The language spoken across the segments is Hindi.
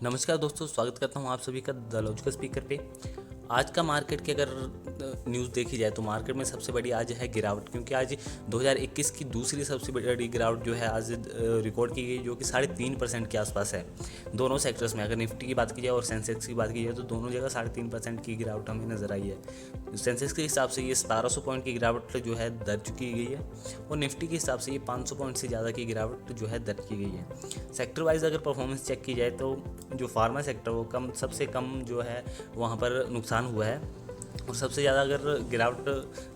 नमस्कार दोस्तों, स्वागत करता हूँ आप सभी का द लॉजिकल स्पीकर पे। आज का मार्केट की अगर न्यूज़ देखी जाए तो मार्केट में सबसे बड़ी आज है गिरावट, क्योंकि आज 2021 की दूसरी सबसे बड़ी गिरावट जो है आज रिकॉर्ड की गई, जो कि 3.5% के आसपास है दोनों सेक्टर्स में। अगर निफ्टी की बात की जाए और सेंसेक्स की बात की जाए तो दोनों जगह 3.5% की गिरावट हमें नज़र आई है। सेंसेक्स के हिसाब से ये 1700 पॉइंट की गिरावट जो है दर्ज की गई है और निफ्टी के हिसाब से ये 500 पॉइंट से ज़्यादा की गिरावट जो है दर्ज की गई है। सेक्टर वाइज अगर परफॉर्मेंस चेक की जाए तो जो फार्मा सेक्टर वो सबसे कम जो है वहाँ पर नुकसान हुआ है, और सबसे ज़्यादा अगर गिरावट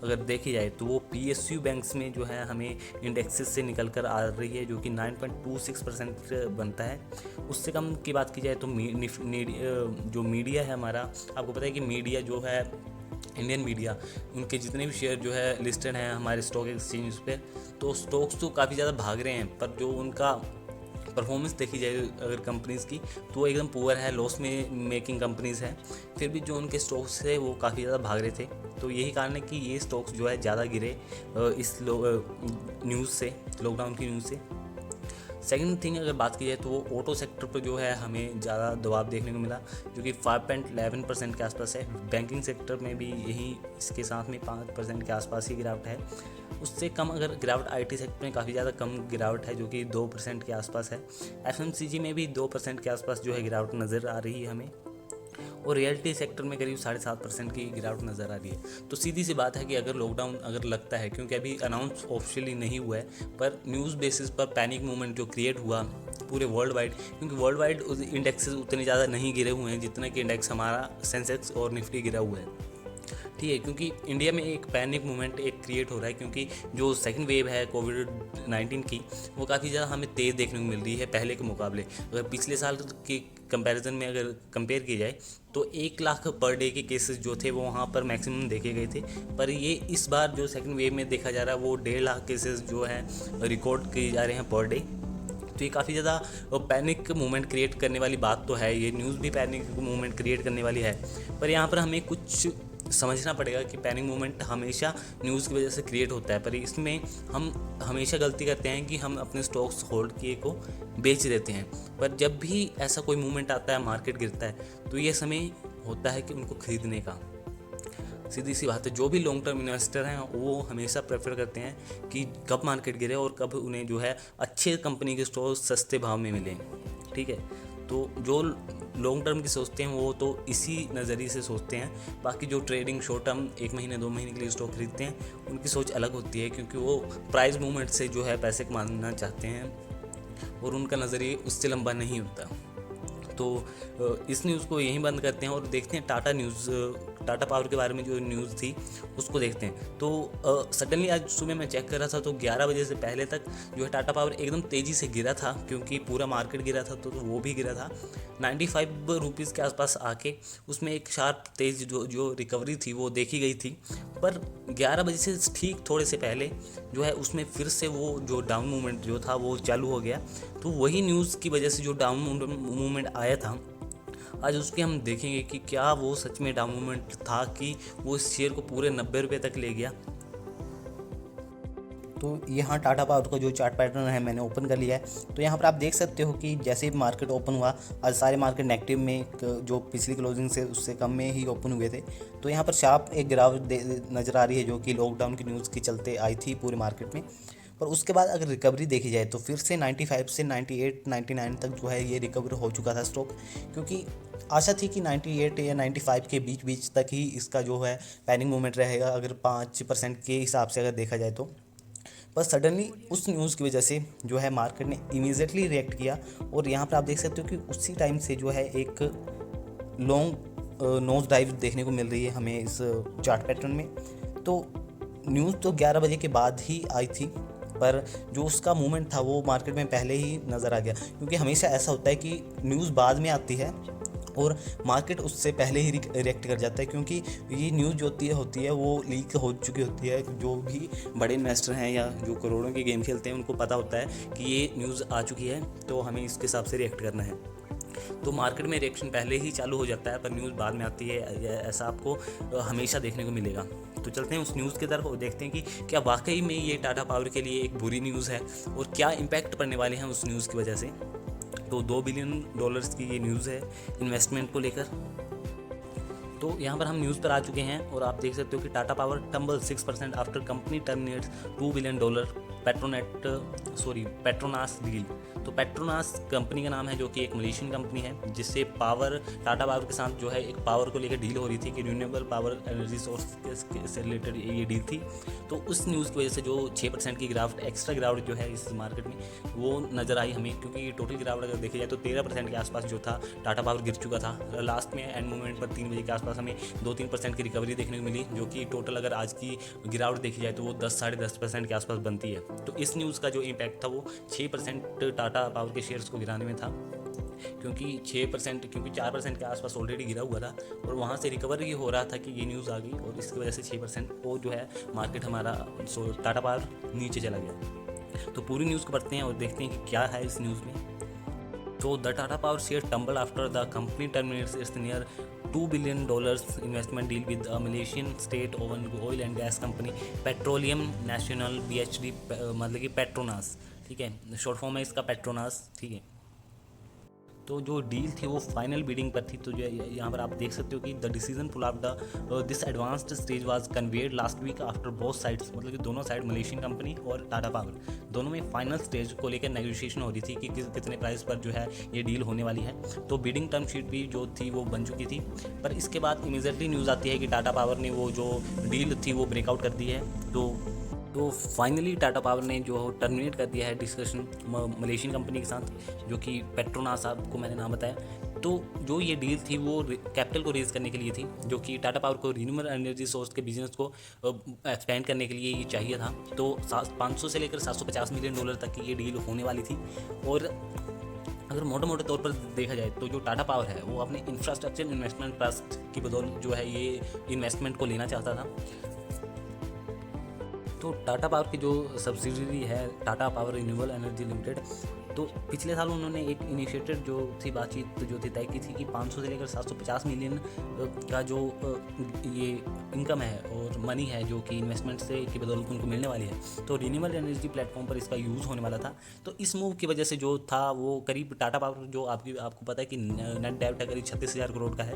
अगर देखी जाए तो वो PSU बैंक्स में जो है हमें इंडेक्सेस से निकल कर आ रही है, जो कि 9.26% बनता है। उससे कम की बात की जाए तो जो मीडिया है हमारा, आपको पता है कि मीडिया जो है इंडियन मीडिया, उनके जितने भी शेयर जो है लिस्टेड हैं हमारे स्टॉक एक्सचेंज पे, तो स्टॉक्स तो काफ़ी ज़्यादा भाग रहे हैं, पर जो उनका परफॉर्मेंस देखी जाए अगर कंपनीज़ की तो वो एकदम पुअर है, लॉस में मेकिंग कंपनीज़ हैं। फिर भी जो उनके स्टॉक्स है वो काफ़ी ज़्यादा भाग रहे थे, तो यही कारण है कि ये स्टॉक्स जो है ज़्यादा गिरे इस न्यूज़ से, लॉकडाउन की न्यूज़ से। सेकंड थिंग अगर बात की जाए तो वो ऑटो सेक्टर पर जो है हमें ज़्यादा दबाव देखने को मिला, जो कि 5.11% के आसपास है। बैंकिंग सेक्टर में भी यही इसके साथ में 5% के आसपास ही गिरावट है। उससे कम अगर गिरावट IT सेक्टर में काफ़ी ज़्यादा कम गिरावट है, जो कि 2% के आसपास है। FMCG में भी 2% के आसपास जो है गिरावट नज़र आ रही है हमें, और रियल्टी सेक्टर में करीब 7.5% की गिरावट नज़र आ रही है। तो सीधी सी बात है कि अगर लॉकडाउन अगर लगता है, क्योंकि अभी अनाउंस ऑफिशियली नहीं हुआ है, पर न्यूज़ बेसिस पर पैनिक मूवमेंट जो क्रिएट हुआ पूरे वर्ल्ड वाइड, क्योंकि वर्ल्ड वाइड इंडेक्सेस उतने ज़्यादा नहीं गिरे हुए हैं जितना कि इंडेक्स हमारा सेंसेक्स और निफ्टी गिरा हुआ है। ठीक है, क्योंकि इंडिया में एक पैनिक मूवमेंट एक क्रिएट हो रहा है, क्योंकि जो सेकंड वेव है कोविड-19 की, वो काफ़ी ज़्यादा हमें तेज़ देखने को मिल रही है पहले के मुकाबले। अगर पिछले साल के कंपैरिजन में अगर कंपेयर की जाए तो 1 लाख पर डे के केसेस जो थे वो वहाँ पर मैक्सिमम देखे गए थे, पर ये इस बार जो सेकंड वेव में देखा जा रहा है वो 1.5 लाख केसेस जो हैं रिकॉर्ड किए जा रहे हैं पर डे। तो ये काफ़ी ज़्यादा पैनिक मूवमेंट क्रिएट करने वाली बात तो है, ये न्यूज़ भी पैनिक मूवमेंट क्रिएट करने वाली है। पर यहाँ पर हमें कुछ समझना पड़ेगा कि पैनिक मूवमेंट हमेशा न्यूज़ की वजह से क्रिएट होता है, पर इसमें हम हमेशा गलती करते हैं कि हम अपने स्टॉक्स होल्ड किए को बेच देते हैं। पर जब भी ऐसा कोई मूवमेंट आता है, मार्केट गिरता है, तो ये समय होता है कि उनको खरीदने का। सीधी सी बात है, जो भी लॉन्ग टर्म इन्वेस्टर हैं वो हमेशा प्रेफर करते हैं कि कब मार्केट गिरे और कब उन्हें जो है अच्छे कंपनी के स्टॉक सस्ते भाव में मिलें। ठीक है, तो जो लॉन्ग टर्म की सोचते हैं वो तो इसी नज़रिए से सोचते हैं। बाकी जो ट्रेडिंग शॉर्ट टर्म 1 महीने 2 महीने के लिए स्टॉक खरीदते हैं, उनकी सोच अलग होती है, क्योंकि वो प्राइस मूवमेंट से जो है पैसे कमाना चाहते हैं और उनका नज़रिए उससे लंबा नहीं होता। तो इस न्यूज़ को यहीं बंद करते हैं और देखते हैं टाटा पावर के बारे में जो न्यूज़ थी उसको देखते हैं। तो सडनली आज सुबह मैं चेक कर रहा था तो 11 बजे से पहले तक जो है टाटा पावर एकदम तेज़ी से गिरा था, क्योंकि पूरा मार्केट गिरा था तो वो भी गिरा था 95 रुपीज़ के आसपास आके। उसमें एक शार्प तेज़ जो रिकवरी थी वो देखी गई थी, पर 11 बजे से ठीक थोड़े से पहले जो है उसमें फिर से वो जो डाउन मूवमेंट जो था वो चालू हो गया। तो वही न्यूज़ की वजह से जो डाउन मूवमेंट आया था, आज उसके हम देखेंगे कि क्या वो सच में डाउन मूवमेंट था कि वो इस शेयर को पूरे 90 रुपये तक ले गया। तो यहाँ टाटा पावर का जो चार्ट पैटर्न है मैंने ओपन कर लिया है। तो यहाँ पर आप देख सकते हो कि जैसे ही मार्केट ओपन हुआ, आज सारे मार्केट नेगेटिव में, जो पिछली क्लोजिंग से उससे कम में ही ओपन हुए थे। तो यहाँ पर शार्प एक गिरावट नज़र आ रही है, जो कि लॉकडाउन की न्यूज़ के चलते आई थी पूरे मार्केट में। पर उसके बाद अगर रिकवरी देखी जाए तो फिर से 95 से 98-99 तक जो है ये रिकवर हो चुका था स्टॉक, क्योंकि आशा थी कि 98 या 95 के बीच तक ही इसका जो है पैनिक मूवमेंट रहेगा, अगर 5% के हिसाब से अगर देखा जाए तो। पर सडनली उस न्यूज़ की वजह से जो है मार्केट ने इमीडिएटली रिएक्ट किया, और यहाँ पर आप देख सकते हो कि उसी टाइम से जो है एक लॉन्ग नोज डाइव देखने को मिल रही है हमें इस चार्ट पैटर्न में। तो न्यूज़ तो 11 बजे के बाद ही आई थी, पर जो उसका मूवमेंट था वो मार्केट में पहले ही नज़र आ गया, क्योंकि हमेशा ऐसा होता है कि न्यूज़ बाद में आती है और मार्केट उससे पहले ही रिएक्ट कर जाता है, क्योंकि ये न्यूज़ जो होती है वो लीक हो चुकी होती है। जो भी बड़े इन्वेस्टर हैं या जो करोड़ों के गेम खेलते हैं उनको पता होता है कि ये न्यूज़ आ चुकी है, तो हमें इसके हिसाब से रिएक्ट करना है। तो मार्केट में रिएक्शन पहले ही चालू हो जाता है, पर न्यूज़ बाद में आती है, ऐसा आपको हमेशा देखने को मिलेगा। तो चलते हैं उस न्यूज़ की तरफ और देखते हैं कि क्या वाकई में ये टाटा पावर के लिए एक बुरी न्यूज़ है और क्या इम्पैक्ट पड़ने वाले हैं उस न्यूज़ की वजह से। तो $2 बिलियन की ये न्यूज़ है इन्वेस्टमेंट को लेकर। तो यहाँ पर हम न्यूज़ पर आ चुके हैं और आप देख सकते हो कि Tata power tumble 6% after company terminates $2 billion Petronas deal. तो पेट्रोनास कंपनी का नाम है, जो कि एक मलेशियन कंपनी है, जिससे टाटा पावर के साथ जो है एक पावर को लेकर डील हो रही थी कि रिन्यूएबल पावर एनर्जी सोर्स से रिलेटेड ये डील थी। तो उस न्यूज़ की वजह से जो 6% की गिरावट, एक्स्ट्रा गिरावट जो है इस मार्केट में वो नज़र आई हमें, क्योंकि टोटल गिरावट अगर देखी जाए तो 13% के आसपास जो था टाटा पावर गिर चुका था। लास्ट में एंड मोमेंट पर 3 बजे के आसपास हमें 2-3% की रिकवरी देखने को मिली, जो कि टोटल अगर आज की गिरावट देखी जाए तो वो 10-10.5% के आसपास बनती है। तो इस न्यूज़ का जो इम्पैक्ट था वो 6% टाटा पावर के शेयर्स को गिराने में था, क्योंकि 4% के आसपास ऑलरेडी गिरा हुआ था और वहाँ से रिकवर ही हो रहा था कि ये न्यूज़ आ गई, और इसकी वजह से 6% वो जो है मार्केट हमारा टाटा पावर नीचे चला गया। तो पूरी न्यूज़ को पढ़ते हैं और देखते हैं कि क्या है इस न्यूज़ में। तो the Tata power share tumble after the company terminates it's near $2 billion investment deal with Malaysian state oven oil and gas company petroleum national BHD, मतलब कि पेट्रोनास, ठीक है, शॉर्ट फॉर्म है इसका पेट्रोनास, ठीक है। तो जो डील थी वो फाइनल बीडिंग पर थी। तो जो यहाँ पर आप देख सकते हो कि the decision pull out the this advanced stage was conveyed last week after both sides, मतलब कि दोनों साइड मलेशियन कंपनी और टाटा पावर दोनों में फाइनल स्टेज को लेकर नेगोशिएशन हो रही थी कि कितने प्राइस पर जो है ये डील होने वाली है। तो बिडिंग टर्म शीट भी जो थी वो बन चुकी थी, पर इसके बाद इमीडिएटली न्यूज़ आती है कि टाटा पावर ने वो जो डील थी वो ब्रेकआउट कर दी है। तो फाइनली टाटा पावर ने जो टर्मिनेट कर दिया है डिस्कशन मलेशियन कंपनी के साथ, जो कि पेट्रोनास आपको मैंने नाम बताया। तो जो ये डील थी वो कैपिटल को रेज करने के लिए थी, जो कि टाटा पावर को रिन्यूएबल एनर्जी सोर्स के बिजनेस को एक्सपेंड करने के लिए ये चाहिए था। तो 500 से लेकर $750 मिलियन तक की ये डील होने वाली थी। और अगर मोटे तौर पर देखा जाए तो जो टाटा पावर है वो अपने इंफ्रास्ट्रक्चर इन्वेस्टमेंट ट्रस्ट की बदौलत जो है ये इन्वेस्टमेंट को लेना चाहता था। तो टाटा पावर की जो सब्सिडियरी है Tata power renewable energy limited, तो पिछले साल उन्होंने एक इनिशिएटिव जो थी बातचीत जो थी तय की थी कि 500 से लेकर 750 मिलियन का जो ये इनकम है और मनी है जो कि इन्वेस्टमेंट से की बदौलत उनको मिलने वाली है, तो रिन्यूएबल एनर्जी प्लेटफॉर्म पर इसका यूज़ होने वाला था। तो इस मूव की वजह से जो था वो करीब टाटा पावर जो आपको पता है कि नेट डेट है करीब 36,000 करोड़ का है,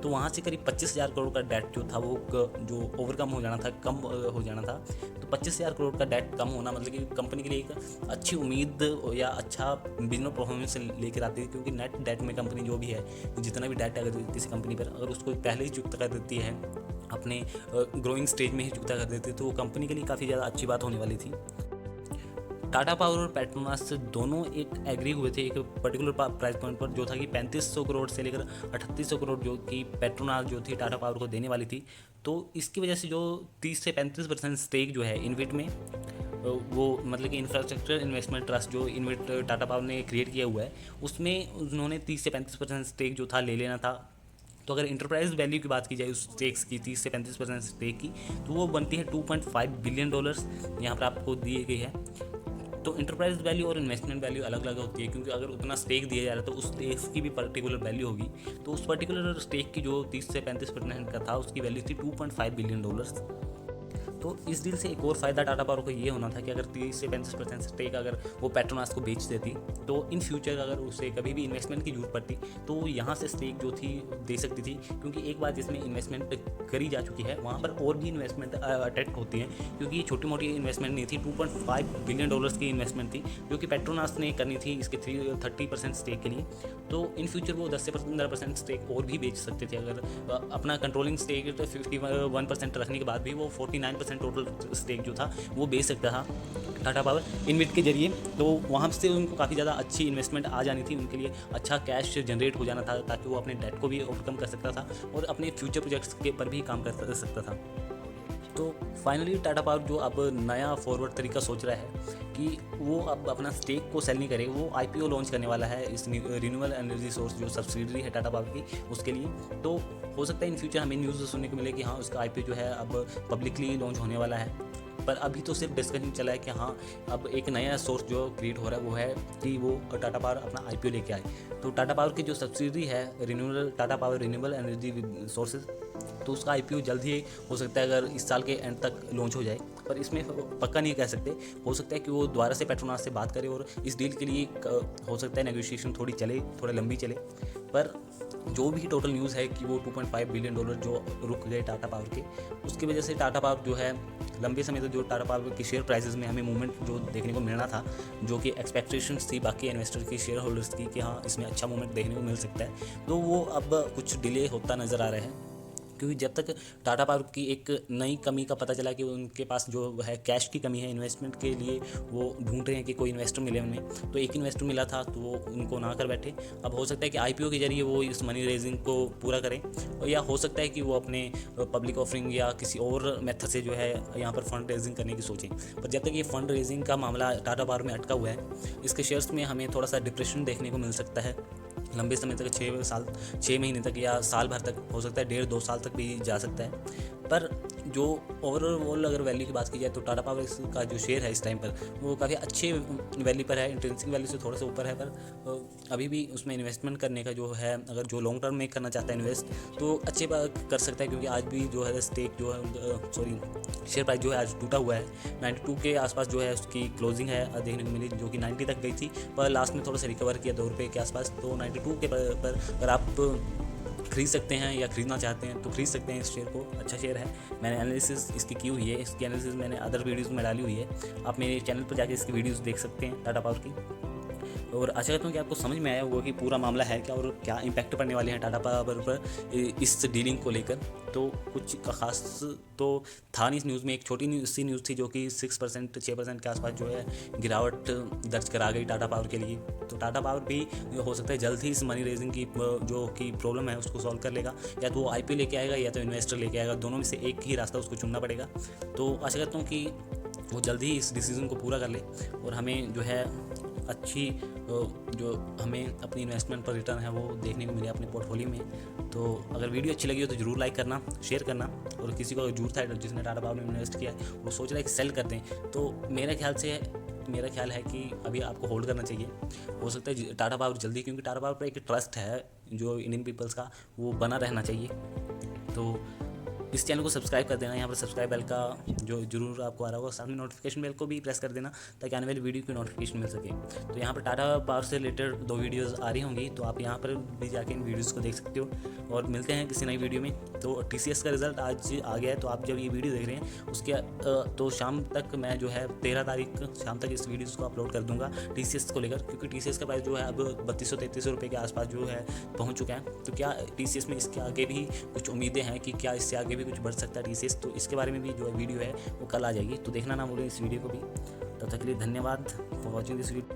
तो वहाँ से करीब 25,000 करोड़ का डेट जो था वो जो ओवरकम हो जाना था, कम हो जाना था। तो 25,000 करोड़ का डेट कम होना मतलब कि कंपनी के लिए एक अच्छी उम्मीद या अच्छा बिजनेस परफॉर्मेंस लेकर आती है, क्योंकि नेट डेट में कंपनी जो भी है, जितना भी डेट अगर किसी कंपनी पर अगर उसको पहले ही चुकता कर देती है, अपने ग्रोइंग स्टेज में ही चुकता कर देती है, तो वो कंपनी के लिए काफ़ी ज़्यादा अच्छी बात होने वाली थी। टाटा पावर और पेट्रोनास से दोनों एक एग्री हुए थे एक पर्टिकुलर प्राइस पॉइंट पर, जो था कि 3500 करोड़ से लेकर 3800 करोड़ जो कि पेट्रोनास जो थी टाटा पावर को देने वाली थी। तो इसकी वजह से जो 30 से 35% स्टेक जो है इन्विट में, वो मतलब कि इंफ्रास्ट्रक्चर इन्वेस्टमेंट ट्रस्ट जो इन्विट टाटा पावर ने क्रिएट किया हुआ है, उसमें उन्होंने 30 से 35% स्टेक जो था ले लेना था। तो अगर इंटरप्राइज वैल्यू की बात की जाए उस स्टेक्स की 30 से 35% स्टेक की, तो वो बनती है $2.5 बिलियन, यहाँ पर आपको दी गई है। तो इंटरप्राइज वैल्यू और इन्वेस्टमेंट वैल्यू अलग अलग होती है, क्योंकि अगर उतना स्टेक दिया जा रहा है तो उस स्टेक की भी पर्टिकुलर वैल्यू होगी। तो उस पर्टिकुलर स्टेक की जो 30 से 35% का था उसकी वैल्यू थी $2.5 बिलियन। तो इस डील से एक और फ़ायदा टाटा पावर को ये होना था कि अगर 30 से 35% स्टेक अगर वो पेट्रोनास को बेच देती, तो इन फ्यूचर अगर उसे कभी भी इन्वेस्टमेंट की जरूरत पड़ती तो यहाँ से स्टेक जो थी दे सकती थी, क्योंकि एक बार जिसमें इन्वेस्टमेंट करी जा चुकी है वहाँ पर और भी इन्वेस्टमेंट अटैक्ट होती हैं, क्योंकि ये छोटी मोटी इन्वेस्टमेंट नहीं थी। $2.5 बिलियन की इन्वेस्टमेंट थी जो कि पेट्रोनास ने करनी थी इसके 30% स्टेक के लिए। तो इन फ्यूचर वो 10 से 15% स्टेक और भी बेच सकते थे। अगर अपना कंट्रोलिंग स्टेक 51% रखने के बाद भी वो 49% टोटल स्टेक जो था वो बेच सकता था टाटा पावर इन्विट के जरिए। तो वहाँ से उनको काफ़ी ज़्यादा अच्छी इन्वेस्टमेंट आ जानी थी, उनके लिए अच्छा कैश जनरेट हो जाना था, ताकि वो अपने डेट को भी ओवरकम कर सकता था और अपने फ्यूचर प्रोजेक्ट्स के पर भी काम कर सकता था। तो फाइनली टाटा पावर जो अब नया फॉरवर्ड तरीका सोच रहा है कि वो अब अपना स्टेक को सेल नहीं करेगा, वो IPO लॉन्च करने वाला है इस रिन्यूएबल एनर्जी सोर्स जो सब्सिडरी है टाटा पावर की उसके लिए। तो हो सकता है इन फ्यूचर हमें न्यूज़ सुनने को मिले कि हाँ उसका IPO जो है अब पब्लिकली लॉन्च होने वाला है। पर अभी तो सिर्फ डिस्कशन चला है कि हाँ अब एक नया सोर्स जो क्रिएट हो रहा है वो है कि वो टाटा पावर अपना IPO लेके आए। तो टाटा पावर की जो सब्सिडरी है Tata power renewable energy sources, तो उसका IPO जल्द ही हो सकता है अगर इस साल के एंड तक लॉन्च हो जाए। पर इसमें पक्का नहीं कह सकते। हो सकता है कि वो दोबारा से पेट्रोनास से बात करे और इस डील के लिए हो सकता है नेगोशिएशन थोड़ी चले, थोड़ा लंबी चले। पर जो भी टोटल न्यूज़ है कि वो $2.5 बिलियन जो रुक गए टाटा पावर के, उसकी वजह से टाटा पावर जो है लंबे समय तक जो टाटा पावर के शेयर प्राइसेस में हमें मूवमेंट जो देखने को मिलना था, जो कि एक्सपेक्टेशंस थी बाकी इन्वेस्टर की, शेयर होल्डर्स की, कि हाँ इसमें अच्छा मूवमेंट देखने को मिल सकता है, तो वो अब कुछ डिले होता नज़र आ रहा है। क्योंकि जब तक टाटा पावर की एक नई कमी का पता चला कि उनके पास जो है कैश की कमी है इन्वेस्टमेंट के लिए, वो ढूंढ रहे हैं कि कोई इन्वेस्टर मिले उन्हें, तो एक इन्वेस्टर मिला था तो वो उनको ना कर बैठे। अब हो सकता है कि आईपीओ के जरिए वो इस मनी रेजिंग को पूरा करें, या हो सकता है कि वो अपने पब्लिक ऑफरिंग या किसी और मेथड से जो है यहाँ पर फंड रेजिंग करने की सोचें। पर जब तक ये फंड रेजिंग का मामला टाटा पावर में अटका हुआ है, इसके शेयर्स में हमें थोड़ा सा डिप्रेशन देखने को मिल सकता है लंबे समय तक, 6 महीने तक या साल भर तक, हो सकता है 1.5-2 साल तक भी जा सकता है। पर जो ओवरऑल अगर वैल्यू की बात की जाए तो टाटा पावर का जो शेयर है इस टाइम पर वो काफ़ी अच्छे वैल्यू पर है, इंट्रिंसिक वैल्यू से थोड़ा सा ऊपर है। पर अभी भी उसमें इन्वेस्टमेंट करने का जो है, अगर जो लॉन्ग टर्म में करना चाहता है इन्वेस्ट, तो अच्छे कर सकता है। क्योंकि आज भी जो है स्टेक जो है शेयर प्राइस जो है आज टूटा हुआ है, 92 के आसपास जो है उसकी क्लोजिंग है देखने को मिली, जो कि 90 तक गई थी, पर लास्ट में थोड़ा सा रिकवर किया ₹2 के आसपास। तो 92 के पर अगर आप खरीद सकते हैं या खरीदना चाहते हैं तो खरीद सकते हैं इस शेयर को, अच्छा शेयर है। मैंने एनालिसिस इसकी की हुई है, इसकी एनालिसिस मैंने अदर वीडियोज़ में डाली हुई है, आप मेरे चैनल पर जाके इसकी वीडियोज़ देख सकते हैं टाटा पावर की। और आशा करता हूँ कि आपको समझ में आया होगा कि पूरा मामला है क्या और क्या इम्पैक्ट पड़ने वाले हैं टाटा पावर पर इस डीलिंग को लेकर। तो कुछ खास तो था नहीं इस न्यूज़ में, एक छोटी न्यूज़ थी जो कि 6% के आसपास जो है गिरावट दर्ज करा गई टाटा पावर के लिए। तो टाटा पावर भी हो सकता है जल्द ही इस मनी रेजिंग की जो कि प्रॉब्लम है उसको सॉल्व कर लेगा, या तो वो आईपीओ लेके आएगा या तो इन्वेस्टर लेके आएगा, दोनों में से एक ही रास्ता उसको चुनना पड़ेगा। तो आशा करता हूँ कि वो जल्द ही इस डिसीज़न को पूरा कर ले और हमें जो है अच्छी जो हमें अपनी इन्वेस्टमेंट पर रिटर्न है वो देखने को मिले अपने पोर्टफोलियो में। तो अगर वीडियो अच्छी लगी हो तो ज़रूर लाइक करना, शेयर करना, और किसी को जरूरत है जिसने टाटा पावर में इन्वेस्ट किया है वो सोच रहा है कि सेल कर दें, तो मेरा ख्याल है कि अभी आपको होल्ड करना चाहिए। हो सकता है टाटा पावर जल्दी, क्योंकि टाटा पावर पर एक ट्रस्ट है जो इंडियन पीपल्स का, वो बना रहना चाहिए। तो इस चैनल को सब्सक्राइब कर देना, यहाँ पर सब्सक्राइब बेल का जो जरूर आपको आ रहा होगा, साथ में नोटिफिकेशन बेल को भी प्रेस कर देना ताकि आने वाली वीडियो की नोटिफिकेशन मिल सके। तो यहाँ पर टाटा पावर से रिलेटेड 2 वीडियोज़ आ रही होंगी, तो आप यहाँ पर भी जाके इन वीडियोज़ को देख सकते हो। और मिलते हैं किसी नई वीडियो में। तो TCS का रिजल्ट आज आ गया है, तो आप जब ये वीडियो देख रहे हैं उसके तो शाम तक मैं जो है 13 तारीख शाम तक इस वीडियोज़ को अपलोड कर दूँगा TCS को लेकर, क्योंकि TCS का प्राइस जो है अब 3200-3300 रुपये के आसपास जो है पहुँच चुका है। तो क्या TCS में इसके आगे भी कुछ उम्मीदें हैं कि क्या इससे आगे भी कुछ बढ़ सकता है TCS, तो इसके बारे में भी जो वीडियो है वो कल आ जाएगी, तो देखना ना भूलें इस वीडियो को भी। तब तक के लिए धन्यवाद फॉर वॉचिंग दिस वीडियो।